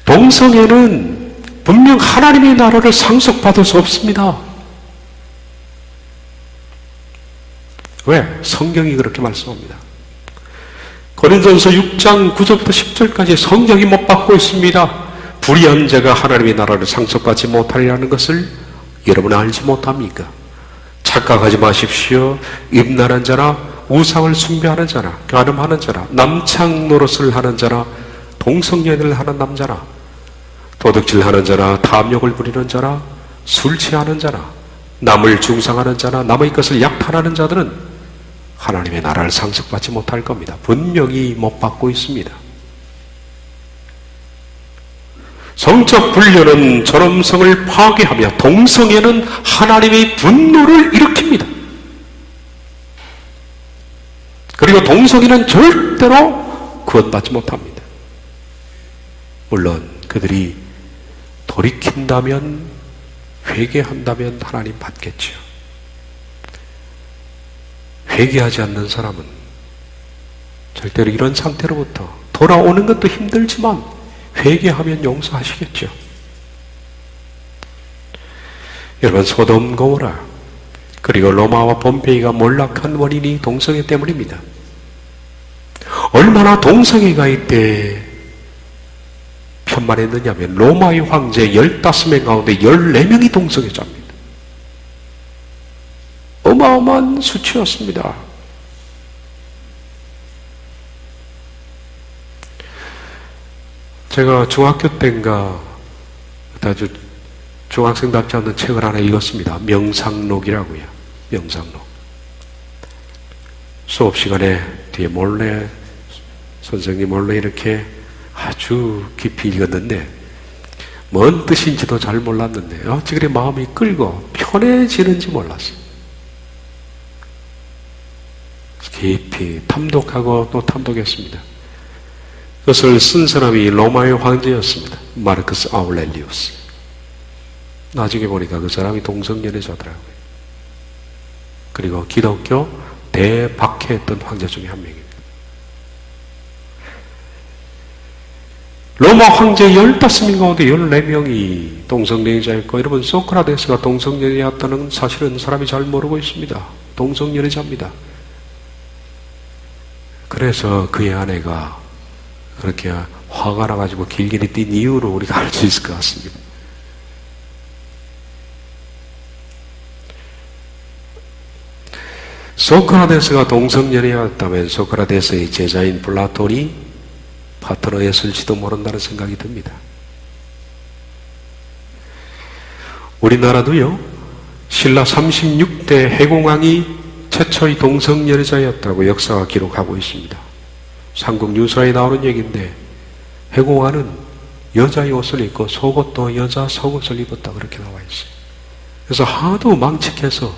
동성애는 분명 하나님의 나라를 상속받을 수 없습니다. 왜? 성경이 그렇게 말씀합니다. 고린도전서 6장 9절부터 10절까지 성경이 못 받고 있습니다. 불의한 자가 하나님의 나라를 상속받지 못하리라는 것을 여러분 알지 못합니까? 착각하지 마십시오. 임란한 자나 우상을 숭배하는 자나 가늠하는 자나 남창 노릇을 하는 자나 동성연애를 하는 남자나 도둑질하는 자나 탐욕을 부리는 자나 술 취하는 자나 남을 중상하는 자나 남의 것을 약탈하는 자들은 하나님의 나라를 상속받지 못할 겁니다. 분명히 못 받고 있습니다. 성적 불륜은 전엄성을 파괴하며 동성애는 하나님의 분노를 일으킵니다. 그리고 동성애는 절대로 구원받지 못합니다. 물론 그들이 돌이킨다면 회개한다면 하나님 받겠죠. 회개하지 않는 사람은 절대로 이런 상태로부터 돌아오는 것도 힘들지만 회개하면 용서하시겠죠. 여러분, 소돔 고모라 그리고 로마와 폼페이가 몰락한 원인이 동성애 때문입니다. 얼마나 동성애가 이때 편만했느냐면 로마의 황제 15명 가운데 14명이 동성애자입니다. 어마어마한 수치였습니다. 제가 중학교 때인가 아주 중학생답지 않은 책을 하나 읽었습니다. 명상록이라고요. 명상록. 수업 시간에 뒤에 몰래 선생님 몰래 이렇게 아주 깊이 읽었는데 뭔 뜻인지도 잘 몰랐는데 어찌 그래 마음이 끌고 편해지는지 몰랐어요. 깊이 탐독하고 또 탐독했습니다. 그것을 쓴 사람이 로마의 황제였습니다. 마르크스 아울렐리우스. 나중에 보니까 그 사람이 동성연애자더라고요. 그리고 기독교 대박해했던 황제 중에 한 명입니다. 로마 황제 15명 가운데 14명이 동성연애자였고, 여러분 소크라테스가 동성연애였다는 사실은 사람이 잘 모르고 있습니다. 동성연애자입니다. 그래서 그의 아내가 그렇게 화가 나가지고 길길이 뛴 이유로 우리가 알 수 있을 것 같습니다. 소크라테스가 동성연애였다면 소크라테스의 제자인 플라톤이 파트너였을지도 모른다는 생각이 듭니다. 우리나라도요, 신라 36대 해공왕이 최초의 동성연애자였다고 역사가 기록하고 있습니다. 삼국유사에 나오는 얘기인데 해공왕은 여자의 옷을 입고 속옷도 여자 속옷을 입었다 그렇게 나와 있어요. 그래서 하도 망측해서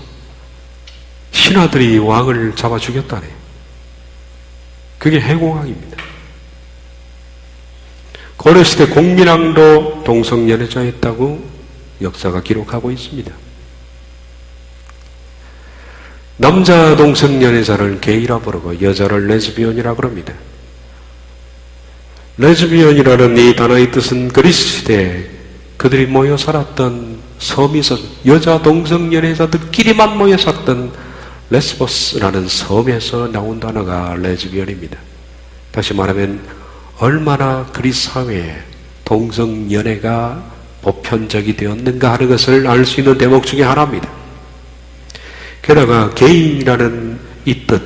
신하들이 왕을 잡아 죽였다네. 그게 해공왕입니다. 고려시대 공민왕도 동성연애자였다고 역사가 기록하고 있습니다. 남자 동성연애자를 게이라 부르고 여자를 레즈비언이라 그럽니다. 레즈비언이라는 이 단어의 뜻은 그리스 시대에 그들이 모여 살았던 섬에서 여자 동성연애자들끼리만 모여 살았던 레스보스라는 섬에서 나온 단어가 레즈비언입니다. 다시 말하면 얼마나 그리스 사회에 동성연애가 보편적이 되었는가 하는 것을 알 수 있는 대목 중에 하나입니다. 게다가 게이라는 이 뜻,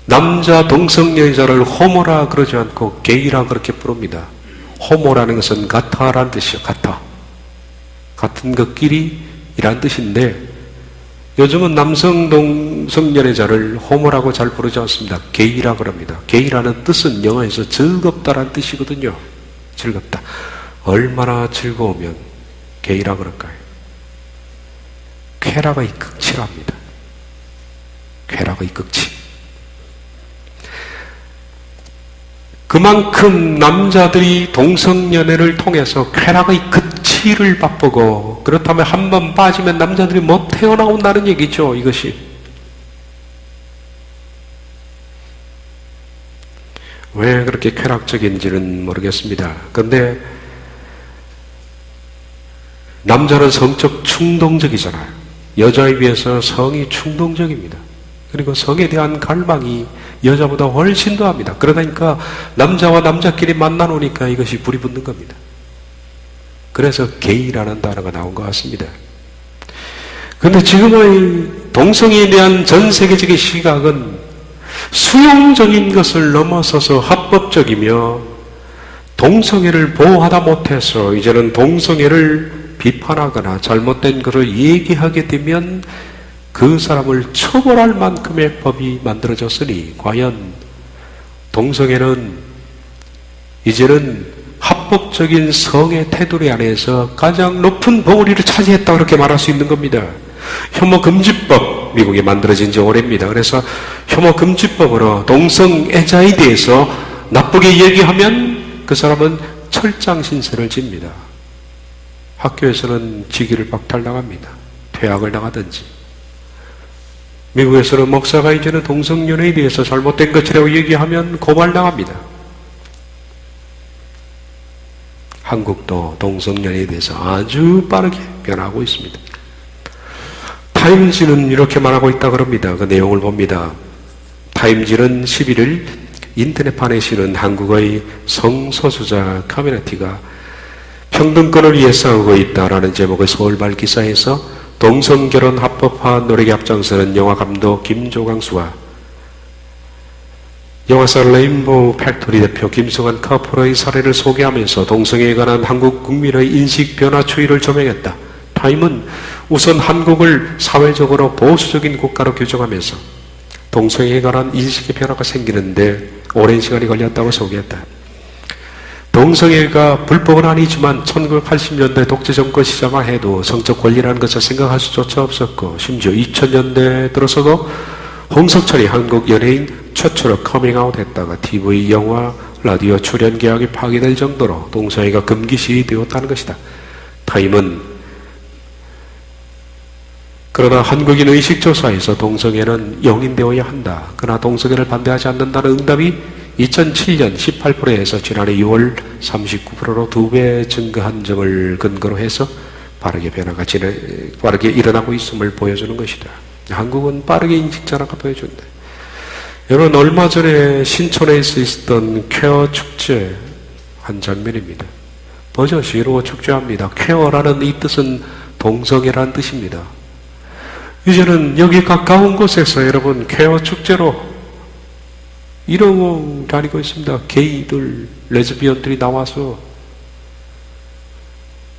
남자 동성애자를 호모라 그러지 않고 게이라 그렇게 부릅니다. 호모라는 것은 같아라는 뜻이요. 같은 것끼리 이란 뜻인데 요즘은 남성 동성연애자를 호모라고 잘 부르지 않습니다. 게이라 그럽니다. 게이라는 뜻은 영어에서 즐겁다라는 뜻이거든요. 즐겁다. 얼마나 즐거우면 게이라 그럴까요? 쾌락의 극치랍니다. 쾌락의 극치. 그만큼 남자들이 동성연애를 통해서 쾌락의 극치를 맛보고 그렇다면 한 번 빠지면 남자들이 못 태어나온다는 얘기죠. 이것이 왜 그렇게 쾌락적인지는 모르겠습니다. 그런데 남자는 성적 충동적이잖아요. 여자에 비해서 성이 충동적입니다. 그리고 성에 대한 갈망이 여자보다 훨씬 더합니다. 그러다니까 남자와 남자끼리 만나놓으니까 이것이 불이 붙는 겁니다. 그래서 게이라는 단어가 나온 것 같습니다. 그런데 지금의 동성애에 대한 전 세계적인 시각은 수용적인 것을 넘어서서 합법적이며 동성애를 보호하다 못해서 이제는 동성애를 비판하거나 잘못된 것을 얘기하게 되면 그 사람을 처벌할 만큼의 법이 만들어졌으니 과연 동성애는 이제는 합법적인 성의 테두리 안에서 가장 높은 봉우리를 차지했다 그렇게 말할 수 있는 겁니다. 혐오금지법 미국에 만들어진 지 오래입니다. 그래서 혐오금지법으로 동성애자에 대해서 나쁘게 얘기하면 그 사람은 철장신세를 집니다. 학교에서는 직위를 박탈당합니다. 퇴학을 당하든지. 미국에서는 목사가 이제는 동성연애에 대해서 잘못된 것이라고 얘기하면 고발당합니다. 한국도 동성연애에 대해서 아주 빠르게 변하고 있습니다. 타임지는 이렇게 말하고 있다 그럽니다. 그 내용을 봅니다. 타임지는 11일 인터넷판에 실은 한국의 성소수자 커뮤니티가 평등권을 위해 싸우고 있다라는 제목의 서울발 기사에서 동성결혼 합법화 노력에 앞장서는 영화감독 김조광수와 영화사 레인보우 팩토리 대표 김성환 커플의 사례를 소개하면서 동성애에 관한 한국 국민의 인식 변화 추이를 조명했다. 타임은 우선 한국을 사회적으로 보수적인 국가로 규정하면서 동성애에 관한 인식의 변화가 생기는데 오랜 시간이 걸렸다고 소개했다. 동성애가 불법은 아니지만 1980년대 독재 정권 시절만 해도 성적 권리라는 것을 생각할 수조차 없었고 심지어 2000년대 들어서도 홍석천이 한국 연예인 최초로 커밍아웃 했다가 TV, 영화, 라디오 출연 계약이 파기될 정도로 동성애가 금기시 되었다는 것이다. 타임은 그러나 한국인 의식조사에서 동성애는 용인되어야 한다. 그러나 동성애를 반대하지 않는다는 응답이 2007년 18%에서 지난해 6월 39%로 2배 증가한 점을 근거로 해서 빠르게 일어나고 있음을 보여주는 것이다. 한국은 빠르게 인식 변화가 보여준다. 여러분, 얼마 전에 신촌에서 있었던 퀘어 축제 한 장면입니다. 버젓이 이루어 축제합니다. 퀘어라는 이 뜻은 동성애라는 뜻입니다. 이제는 여기 가까운 곳에서 여러분 퀘어 축제로 이러고 다니고 있습니다. 게이들, 레즈비언들이 나와서.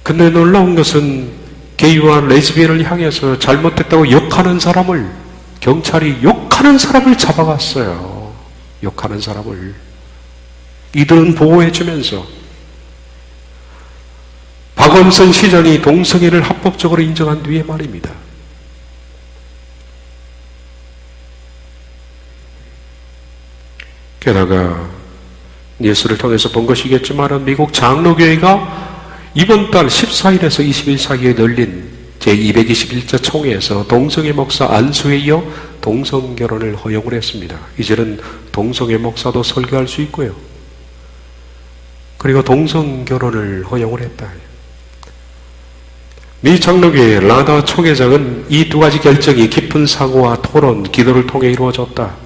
근데 놀라운 것은 게이와 레즈비언을 향해서 잘못했다고 욕하는 사람을, 경찰이 욕하는 사람을 잡아갔어요. 욕하는 사람을. 이들은 보호해주면서 박원순 시장이 동성애를 합법적으로 인정한 뒤에 말입니다. 게다가 뉴스를 통해서 본 것이겠지만 미국 장로교회가 이번 달 14일에서 20일 사이에 열린 제221차 총회에서 동성애 목사 안수에 이어 동성결혼을 허용을 했습니다. 이제는 동성애 목사도 설교할 수 있고요. 그리고 동성결혼을 허용을 했다. 미 장로교회 라다 총회장은 이 두 가지 결정이 깊은 사고와 토론, 기도를 통해 이루어졌다.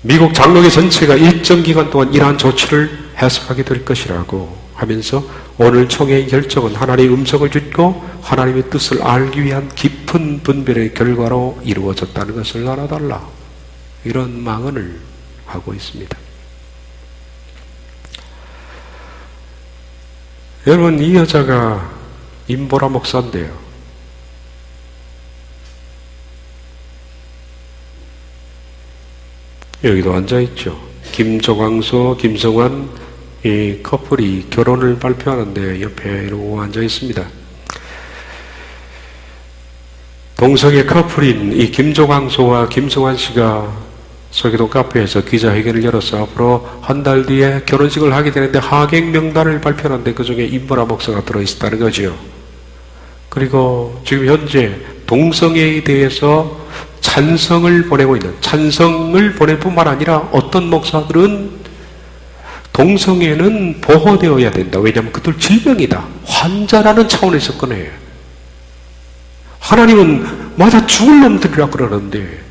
미국 장로교 전체가 일정 기간 동안 이러한 조치를 해석하게 될 것이라고 하면서 오늘 총회의 결정은 하나님의 음성을 듣고 하나님의 뜻을 알기 위한 깊은 분별의 결과로 이루어졌다는 것을 알아달라. 이런 망언을 하고 있습니다. 여러분, 이 여자가 임보라 목사인데요. 여기도 앉아있죠. 김조광수, 김성환 이 커플이 결혼을 발표하는데 옆에 이러고 앉아있습니다. 동성애 커플인 이 김조광수와 김성환 씨가 서기동 카페에서 기자회견을 열어서 앞으로 한 달 뒤에 결혼식을 하게 되는데 하객 명단을 발표하는데 그 중에 임보라 목사가 들어있었다는 거죠. 그리고 지금 현재 동성애에 대해서 찬성을 보내고 있는, 찬성을 보낼 뿐만 아니라 어떤 목사들은 동성애는 보호되어야 된다. 왜냐하면 그들 질병이다. 환자라는 차원에서 꺼내요. 하나님은 맞아 죽을 놈들이라 그러는데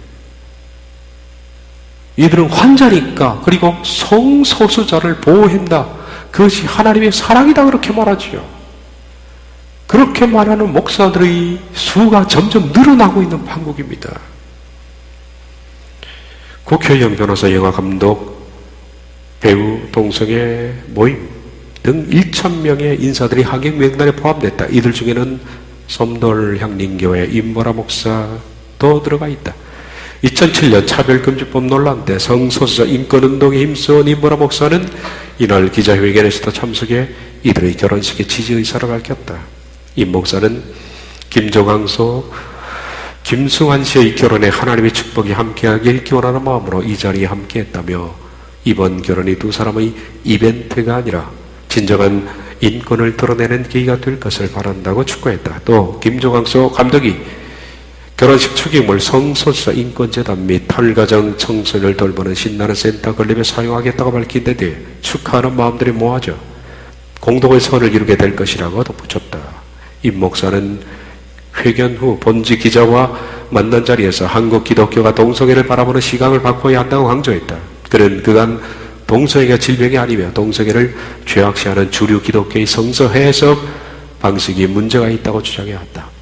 이들은 환자니까, 그리고 성소수자를 보호한다. 그것이 하나님의 사랑이다. 그렇게 말하지요. 그렇게 말하는 목사들의 수가 점점 늘어나고 있는 판국입니다. 국회의원, 변호사, 영화감독, 배우, 동성애 모임 등 1,000명의 인사들이 하객 명단에 포함됐다. 이들 중에는 섬돌향림교회 임보라 목사도 들어가 있다. 2007년 차별금지법 논란 때 성소수자 인권운동에 힘써온 임보라 목사는 이날 기자회견에서도 참석해 이들의 결혼식에 지지의사를 밝혔다. 임 목사는 김조광수, 김승환 씨의 결혼에 하나님의 축복이 함께하길 기원하는 마음으로 이 자리에 함께했다며 이번 결혼이 두 사람의 이벤트가 아니라 진정한 인권을 드러내는 계기가 될 것을 바란다고 축구했다. 또 김조광수 감독이 결혼식 축의금을 성소수자 인권재단 및 탈가정 청소년을 돌보는 신나는 센터 건립에 사용하겠다고 밝힌 데 대해 축하하는 마음들이 모아져 공동의 선을 이루게 될 것이라고 덧붙였다. 임 목사는 회견 후 본지 기자와 만난 자리에서 한국 기독교가 동성애를 바라보는 시각을 바꿔야 한다고 강조했다. 그는 그간 동성애가 질병이 아니며 동성애를 죄악시하는 주류 기독교의 성서 해석 방식이 문제가 있다고 주장해왔다.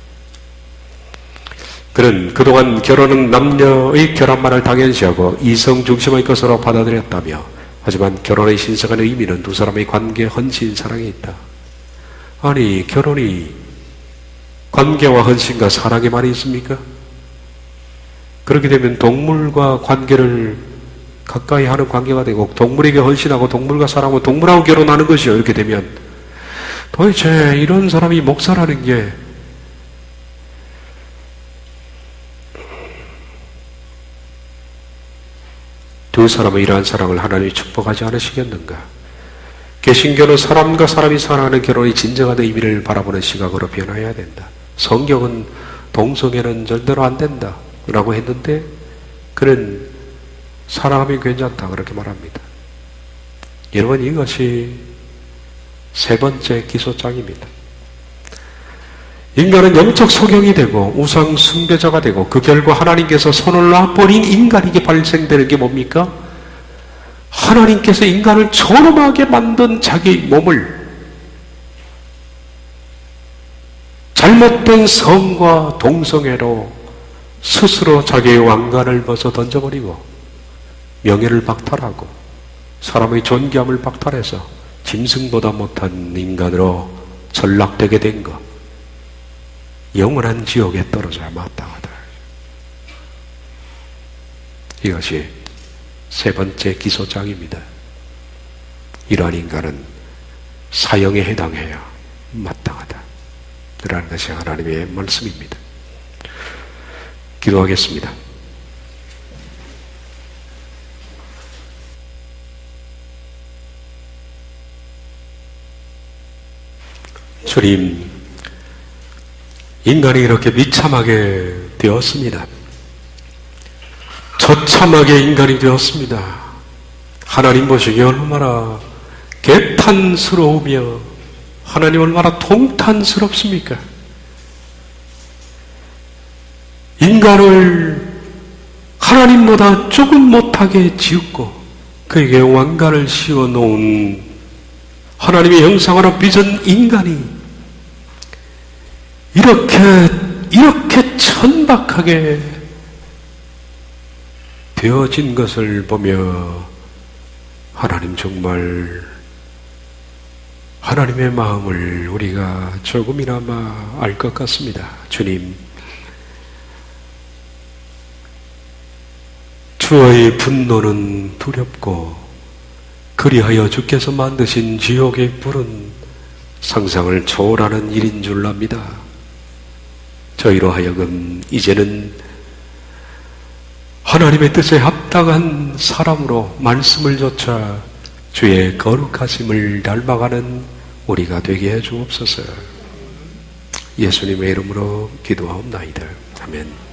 그는 그동안 결혼은 남녀의 결합만을 당연시하고 이성 중심의 것으로 받아들였다며 하지만 결혼의 신성한 의미는 두 사람의 관계, 헌신, 사랑에 있다. 아니, 결혼이 관계와 헌신과 사랑의 말이 있습니까? 그렇게 되면 동물과 관계를 가까이 하는 관계가 되고 동물에게 헌신하고 동물과 사랑하고 동물하고 결혼하는 것이요. 이렇게 되면 도대체 이런 사람이 목사라는 게 두 사람의 이러한 사랑을 하나님이 축복하지 않으시겠는가? 개신교는 사람과 사람이 사랑하는 결혼의 진정한 의미를 바라보는 시각으로 변화해야 된다. 성경은 동성애는 절대로 안 된다 라고 했는데 그는 사랑하면 괜찮다 그렇게 말합니다. 여러분, 이것이 세 번째 기소장입니다. 인간은 영적 소경이 되고 우상 숭배자가 되고 그 결과 하나님께서 손을 놔버린 인간에게 발생되는 게 뭡니까? 하나님께서 인간을 존엄하게 만든 자기 몸을 잘못된 성과 동성애로 스스로 자기의 왕관을 벗어 던져버리고 명예를 박탈하고 사람의 존귀함을 박탈해서 짐승보다 못한 인간으로 전락되게 된 것, 영원한 지옥에 떨어져야 마땅하다. 이것이 세 번째 기소장입니다. 이러한 인간은 사형에 해당해야 마땅하다 라는 것이 하나님의 말씀입니다. 기도하겠습니다. 주님, 인간이 이렇게 비참하게 되었습니다. 처참하게 인간이 되었습니다. 하나님 보시기에 얼마나 개탄스러우며 하나님 얼마나 통탄스럽습니까? 인간을 하나님보다 조금 못하게 지었고 그에게 왕관을 씌워놓은 하나님의 형상으로 빚은 인간이 이렇게 천박하게 되어진 것을 보며 하나님 정말 하나님의 마음을 우리가 조금이나마 알 것 같습니다. 주님, 주의 분노는 두렵고 그리하여 주께서 만드신 지옥의 불은 상상을 초월하는 일인 줄 압니다. 저희로 하여금 이제는 하나님의 뜻에 합당한 사람으로 말씀을 좇아 주의 거룩하심을 닮아가는 우리가 되게 해 주옵소서. 예수님의 이름으로 기도하옵나이다. 아멘.